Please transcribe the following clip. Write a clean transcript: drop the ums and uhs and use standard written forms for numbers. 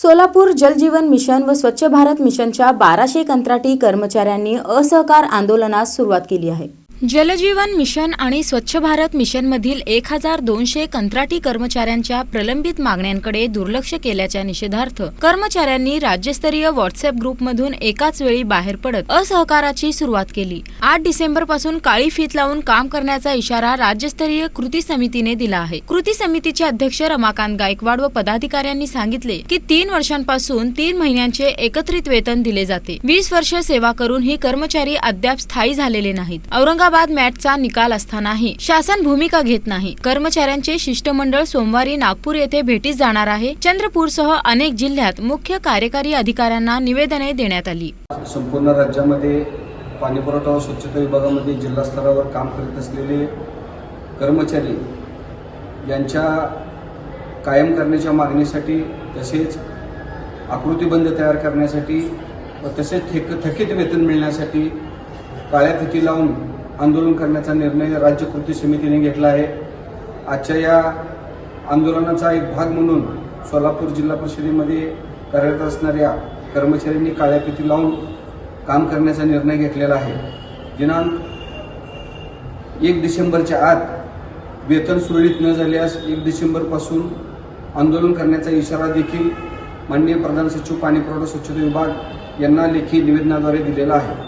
सोलापूर जलजीवन mission व स्वच्छ भारत मिशनच्या 1200 कंत्राटी कर्मचाऱ्यांनी असहकार आंदोलनास सुरुवात केली आहे। जलजीवन मिशन आणि स्वच्छ भारत मिशनमधील 1200 कंत्राटी कर्मचाऱ्यांच्या प्रलंबित मागण्यांकडे दुर्लक्ष केल्याच्या निषेधार्थ कर्मचाऱ्यांनी राज्यस्तरीय व्हॉट्सअप ग्रुपमधून एकाच वेळी बाहेर पडत असहकाराची सुरुवात केली। 8 डिसेंबर पासून काळी फीत लावून काम करण्याचा इशारा राज्यस्तरीय कृती समितीने दिला आहे। कृती समितीचे अध्यक्ष रमाकांत गायकवाड व पदाधिकाऱ्यांनी सांगितले की 3 वर्षांपासून 3 महिन्यांचे एकत्रित वेतन दिले जाते। 20 वर्ष सेवा करून ही कर्मचारी अद्याप स्थायी झालेले नाहीत। औरंगाबाद मॅटचा निकाल असतानाही शासन भूमिका घेत नाही। कर्मचाऱ्यांचे शिष्टमंडळ सोमवारी नागपूर येथे भेटीस जाणार आहे। चंद्रपूरसह अनेक जिल्ह्यात मुख्य कार्यकारी अधिकाऱ्यांना निवेदने देण्यात आली। संपूर्ण राज्यामध्ये पाणीपुरवठा व स्वच्छता विभागामध्ये जिल्हा स्तरावर काम करत असलेले कर्मचारी यांच्या कायम करण्याच्या मागणीसाठी तसेच आकृतीबंध तयार करण्यासाठी व तसेच थकीत वेतन मिळण्यासाठी काळ्या फिती लावून आंदोलन करण्याचा निर्णय राज्य कृती समितीने घेतला आहे। आजच्या या आंदोलनाचा एक भाग म्हणून सोलापूर जिल्हा परिषदेमध्ये कार्यरत असणाऱ्या कर्मचाऱ्यांनी काळ्या फिती लावून काम करण्याचा निर्णय घेतलेला आहे। दिनांक 1 डिसेंबरच्या आत वेतन सुरळीत न झाल्यास 1 डिसेंबरपासून आंदोलन करण्याचा इशारा देखील माननीय प्रधान सचिव पाणीपुरवठा स्वच्छता विभाग यांना लेखी निवेदनाद्वारे दिलेला आहे।